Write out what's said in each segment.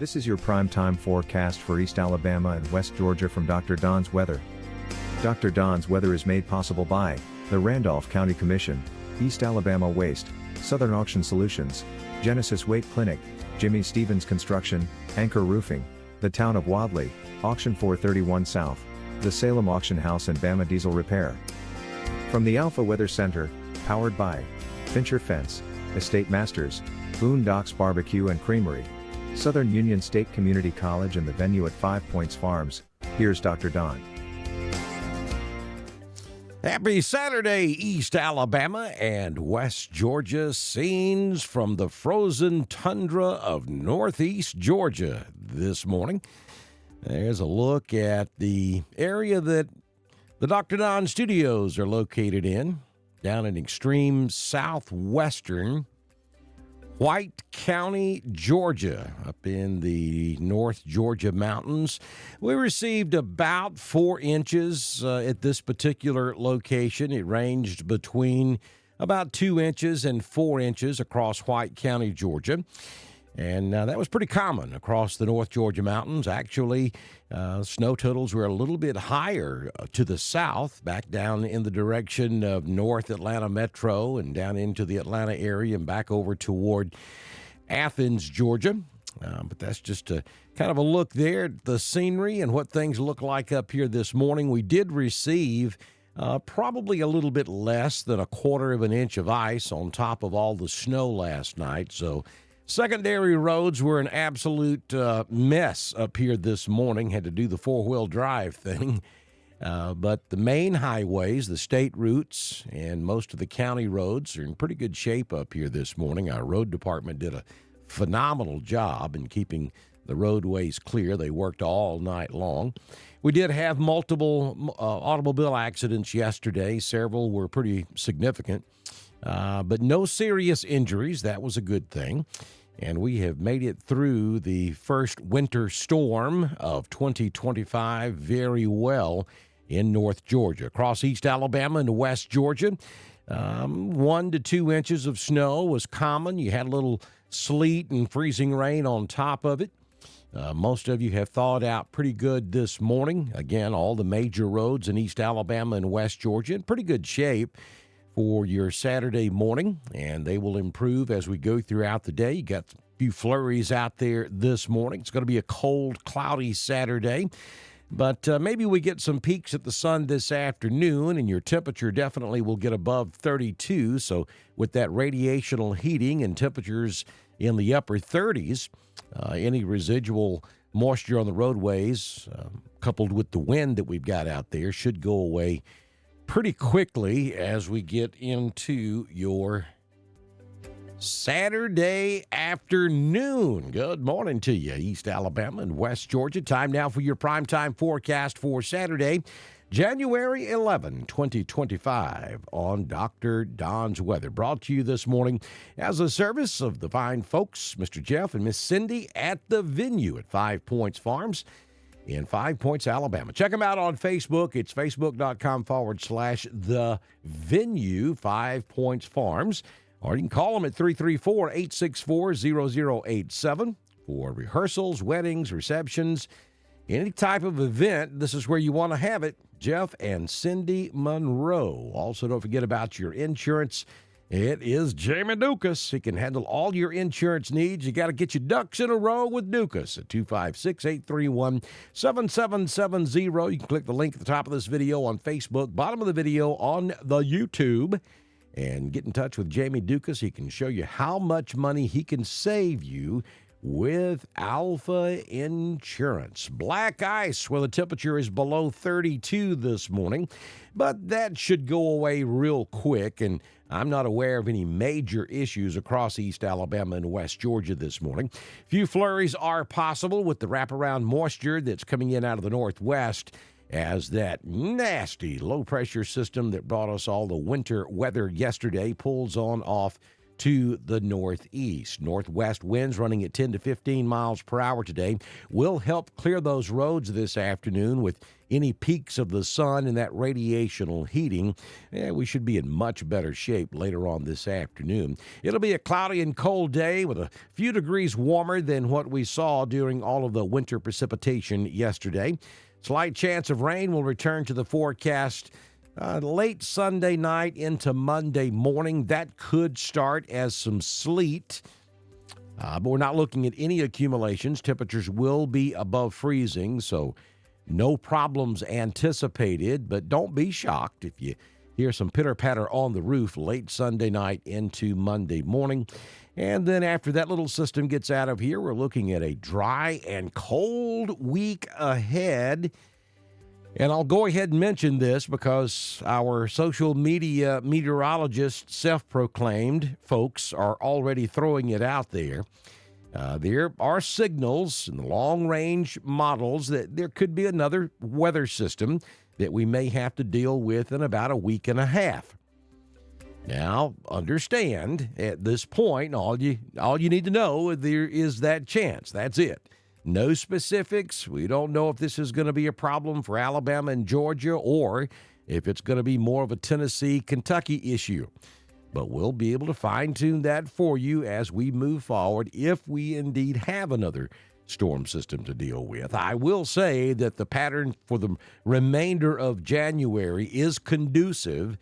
This is your prime-time forecast for East Alabama and West Georgia from Dr. Don's Weather. Dr. Don's Weather is made possible by the Randolph County Commission, East Alabama Waste, Southern Auction Solutions, Genesis Weight Clinic, Jimmy Stevens Construction, Anchor Roofing, the Town of Wadley, Auction 431 South, the Salem Auction House and Bama Diesel Repair. From the Alpha Weather Center, powered by Fincher Fence, Estate Masters, Boondocks Barbecue and Creamery, Southern Union State Community College and the venue at 5 Points Farms, here's Dr. Don. Happy Saturday, East Alabama and West Georgia. Scenes from the frozen tundra of Northeast Georgia this morning. There's a look at the area that the Dr. Don studios are located in, down in extreme southwestern White County, Georgia, up in the North Georgia mountains. We received about 4 inches at this particular location. It ranged between about 2 inches and 4 inches across White County, Georgia. And that was pretty common across the North Georgia mountains. Actually, snow totals were a little bit higher to the south, back down in the direction of North Atlanta Metro and down into the Atlanta area and back over toward Athens, Georgia. But that's just a kind of a look there at the scenery and what things look like up here this morning. We did receive probably a little bit less than 1/4 inch of ice on top of all the snow last night. So secondary roads were an absolute mess up here this morning. Had to do the 4-wheel drive thing. But the main highways, the state routes, and most of the county roads are in pretty good shape up here this morning. Our road department did a phenomenal job in keeping the roadways clear. They worked all night long. We did have multiple automobile accidents yesterday. Several were pretty significant. But no serious injuries. That was a good thing. And we have made it through the first winter storm of 2025 very well in North Georgia. Across East Alabama and West Georgia, 1 to 2 inches of snow was common. You had a little sleet and freezing rain on top of it. Most of you have thawed out pretty good this morning. Again, all the major roads in East Alabama and West Georgia in pretty good shape for your Saturday morning, and they will improve as we go throughout the day. You got a few flurries out there this morning. It's going to be a cold, cloudy Saturday, but maybe we get some peaks at the sun this afternoon, and your temperature definitely will get above 32. So with that radiational heating and temperatures in the upper 30s, any residual moisture on the roadways, coupled with the wind that we've got out there, should go away pretty quickly as we get into your Saturday afternoon. Good morning to you, East Alabama and West Georgia. Time now for your primetime forecast for Saturday, January 11, 2025 on Dr. Don's Weather. Brought to you this morning as a service of the fine folks, Mr. Jeff and Miss Cindy at the venue at 5 Points Farms in 5 Points, Alabama. Check them out on Facebook. It's facebook.com/the venue, 5 Points Farms. Or you can call them at 334-864-0087 for rehearsals, weddings, receptions, any type of event. This is where you want to have it. Jeff and Cindy Monroe. Also, don't forget about your insurance. It is Jamie Dukas. He can handle all your insurance needs. You got to get your ducks in a row with Dukas at 256-831-7770. You can click the link at the top of this video on Facebook, bottom of the video on the YouTube, and get in touch with Jamie Dukas. He can show you how much money he can save you with Alpha Insurance. Black ice where the temperature is below 32 this morning, but that should go away real quick, and I'm not aware of any major issues across East Alabama and West Georgia this morning. Few flurries are possible with the wraparound moisture that's coming in out of the northwest as that nasty low-pressure system that brought us all the winter weather yesterday pulls on off to the northeast. Northwest winds running at 10 to 15 miles per hour today will help clear those roads this afternoon with any peaks of the sun and that radiational heating. We should be in much better shape later on this afternoon. It'll be a cloudy and cold day with a few degrees warmer than what we saw during all of the winter precipitation yesterday. Slight chance of rain will return to the forecast late Sunday night into Monday morning. That could start as some sleet, but we're not looking at any accumulations. Temperatures will be above freezing, so no problems anticipated, but don't be shocked if you hear some pitter-patter on the roof late Sunday night into Monday morning. And then after that little system gets out of here, we're looking at a dry and cold week ahead. And I'll go ahead and mention this because our social media meteorologists, self-proclaimed folks, are already throwing it out there. There are signals in the long-range models that there could be another weather system that we may have to deal with in about a week and a half. Now, understand, at this point, all you need to know, there is that chance. That's it. No specifics. We don't know if this is going to be a problem for Alabama and Georgia or if it's going to be more of a Tennessee, Kentucky issue. But we'll be able to fine-tune that for you as we move forward if we indeed have another storm system to deal with. I will say that the pattern for the remainder of January is conducive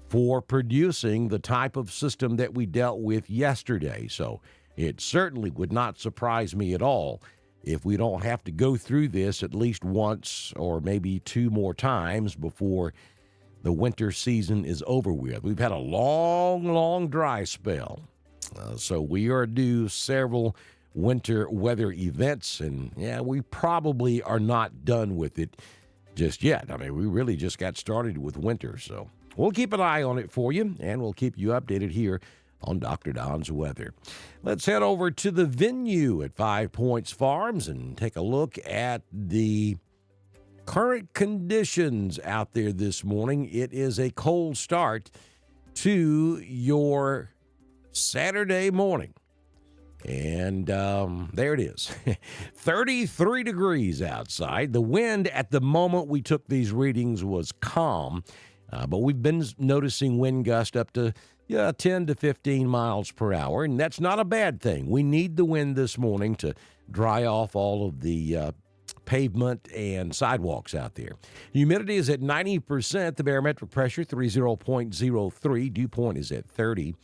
for producing the type of system that we dealt with yesterday. So it certainly would not surprise me at all if we don't have to go through this at least once or maybe two more times before the winter season is over with. We've had a long dry spell, so we are due several winter weather events, and we probably are not done with it just yet. I mean, we really just got started with winter, so we'll keep an eye on it for you, and we'll keep you updated here on Dr. Don's Weather. Let's head over to the venue at 5 Points Farms and take a look at the current conditions out there this morning. It is a cold start to your Saturday morning. And there it is, 33 degrees outside. The wind at the moment we took these readings was calm, but we've been noticing wind gust up to 10 to 15 miles per hour, and that's not a bad thing. We need the wind this morning to dry off all of the pavement and sidewalks out there. Humidity is at 90%. The barometric pressure, 30.03. Dew point is at 30.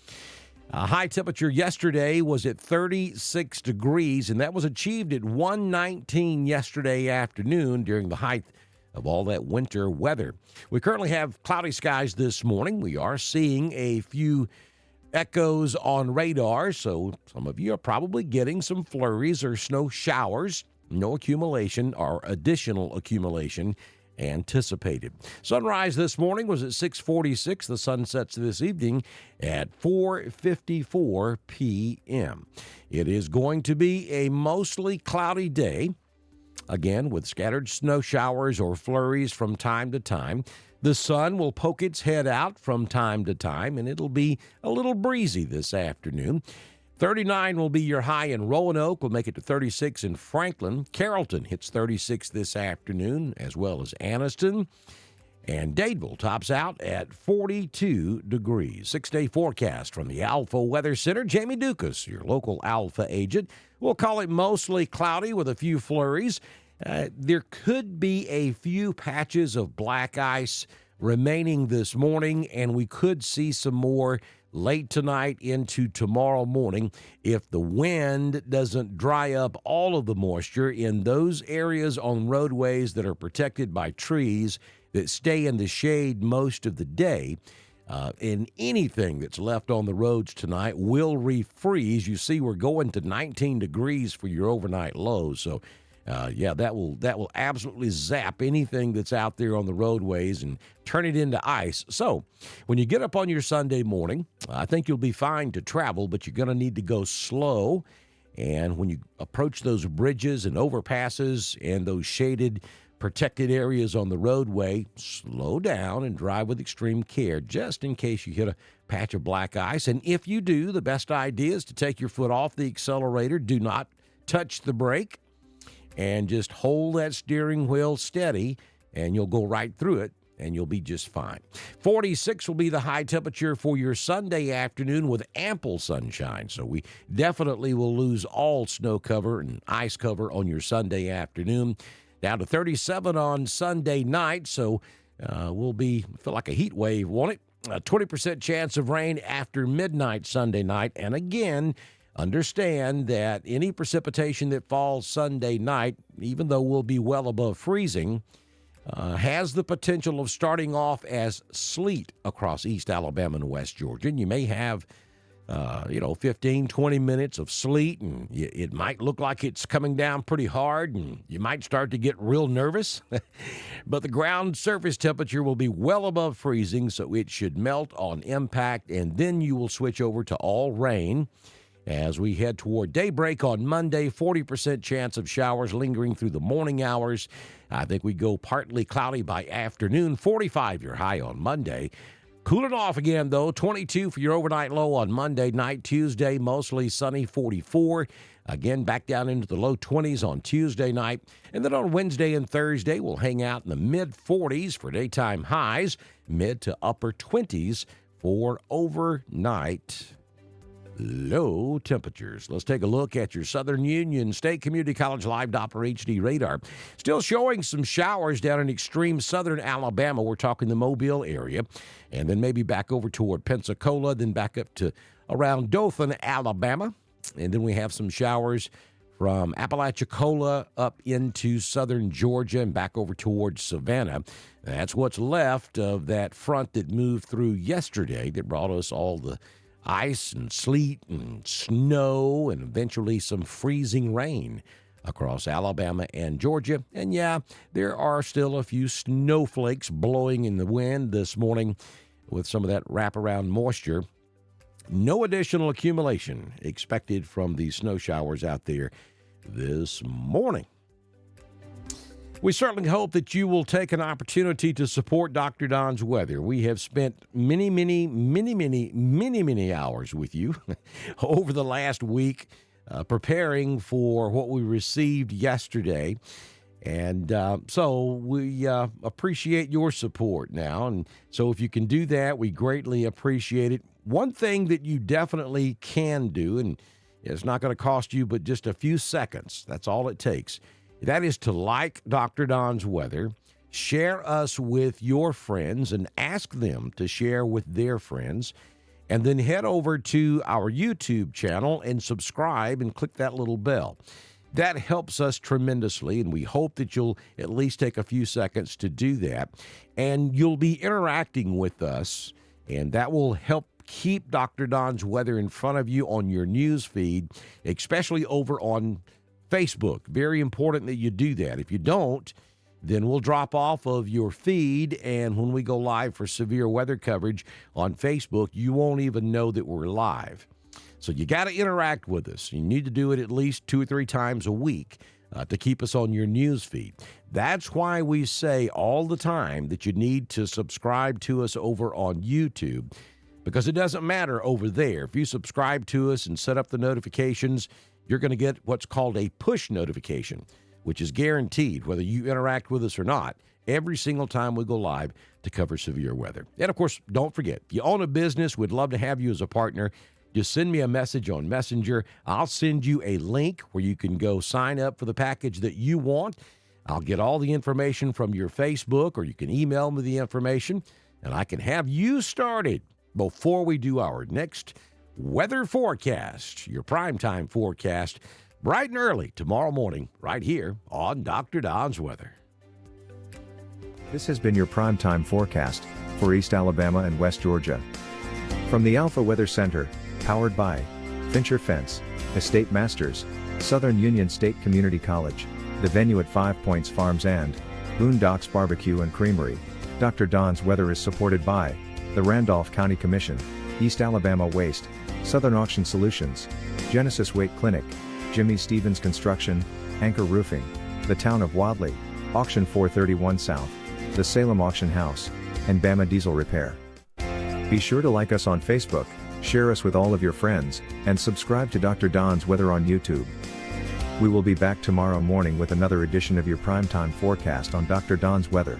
High temperature yesterday was at 36 degrees, and that was achieved at 1:19 yesterday afternoon during the height of all that winter weather. We currently have cloudy skies this morning. We are seeing a few echoes on radar, so some of you are probably getting some flurries or snow showers. No accumulation or additional accumulation anticipated. Sunrise this morning was at 6:46. The sun sets this evening at 4:54 p.m. It is going to be a mostly cloudy day, again with scattered snow showers or flurries from time to time. The sun will poke its head out from time to time, and it'll be a little breezy this afternoon. 39 will be your high in Roanoke. We'll make it to 36 in Franklin. Carrollton hits 36 this afternoon, as well as Anniston. And Dadeville tops out at 42 degrees. 6-day forecast from the Alpha Weather Center. Jamie Dukas, your local Alpha agent. We'll call it mostly cloudy with a few flurries. There could be a few patches of black ice remaining this morning, and we could see some more late tonight into tomorrow morning if the wind doesn't dry up all of the moisture in those areas on roadways that are protected by trees that stay in the shade most of the day. And anything that's left on the roads tonight will refreeze. You see, we're going to 19 degrees for your overnight low. So, that will absolutely zap anything that's out there on the roadways and turn it into ice. So when you get up on your Sunday morning, I think you'll be fine to travel, but you're going to need to go slow. And when you approach those bridges and overpasses and those shaded, protected areas on the roadway, slow down and drive with extreme care, just in case you hit a patch of black ice. And if you do, the best idea is to take your foot off the accelerator. Do not touch the brake and just hold that steering wheel steady, and you'll go right through it, and you'll be just fine. 46 will be the high temperature for your Sunday afternoon with ample sunshine. So we definitely will lose all snow cover and ice cover on your Sunday afternoon. Down to 37 on Sunday night, so we'll feel like a heat wave, won't it? A 20% chance of rain after midnight Sunday night. And again, understand that any precipitation that falls Sunday night, even though we'll be well above freezing, has the potential of starting off as sleet across East Alabama and West Georgia. And you may have, 15, 20 minutes of sleet, and it might look like it's coming down pretty hard, and you might start to get real nervous. But the ground surface temperature will be well above freezing, so it should melt on impact, and then you will switch over to all rain. As we head toward daybreak on Monday, 40% chance of showers lingering through the morning hours. I think we go partly cloudy by afternoon, 45 your high on Monday. Cooling off again, though, 22 for your overnight low on Monday night. Tuesday, mostly sunny, 44. Again, back down into the low 20s on Tuesday night. And then on Wednesday and Thursday, we'll hang out in the mid-40s for daytime highs, mid to upper 20s for overnight low temperatures. Let's take a look at your Southern Union State Community College Live Doppler HD radar. Still showing some showers down in extreme southern Alabama. We're talking the Mobile area. And then maybe back over toward Pensacola, then back up to around Dothan, Alabama. And then we have some showers from Apalachicola up into southern Georgia and back over towards Savannah. That's what's left of that front that moved through yesterday that brought us all the ice and sleet and snow and eventually some freezing rain across Alabama and Georgia. And yeah, there are still a few snowflakes blowing in the wind this morning with some of that wraparound moisture. No additional accumulation expected from these snow showers out there this morning. We certainly hope that you will take an opportunity to support Dr. Don's Weather. We have spent many hours with you over the last week preparing for what we received yesterday. And so we appreciate your support now. And so if you can do that, we greatly appreciate it. One thing that you definitely can do, and it's not going to cost you but just a few seconds, that's all it takes, that is to like Dr. Don's Weather, share us with your friends, and ask them to share with their friends, and then head over to our YouTube channel and subscribe and click that little bell. That helps us tremendously, and we hope that you'll at least take a few seconds to do that. And you'll be interacting with us, and that will help keep Dr. Don's Weather in front of you on your news feed, especially over on Facebook. Very important that you do that. If you don't, then we'll drop off of your feed, and when we go live for severe weather coverage on Facebook, you won't even know that we're live. So you got to interact with us. You need to do it at least 2 or 3 times a week to keep us on your news feed. That's why we say all the time that you need to subscribe to us over on YouTube, because it doesn't matter over there. If you subscribe to us and set up the notifications, you're going to get what's called a push notification, which is guaranteed, whether you interact with us or not, every single time we go live to cover severe weather. And, of course, don't forget, if you own a business, we'd love to have you as a partner. Just send me a message on Messenger. I'll send you a link where you can go sign up for the package that you want. I'll get all the information from your Facebook, or you can email me the information, and I can have you started before we do our next weather forecast, your primetime forecast, bright and early tomorrow morning, right here on Dr. Don's Weather. This has been your primetime forecast for East Alabama and West Georgia. From the Alpha Weather Center, powered by Fincher Fence, Estate Masters, Southern Union State Community College, the venue at 5 Points Farms, and Boondocks Barbecue and Creamery. Dr. Don's Weather is supported by the Randolph County Commission, East Alabama Waste, Southern Auction Solutions, Genesis Weight Clinic, Jimmy Stevens Construction, Anchor Roofing, the Town of Wadley, Auction 431 South, the Salem Auction House, and Bama Diesel Repair. Be sure to like us on Facebook, share us with all of your friends, and subscribe to Dr. Don's Weather on YouTube. We will be back tomorrow morning with another edition of your primetime forecast on Dr. Don's Weather.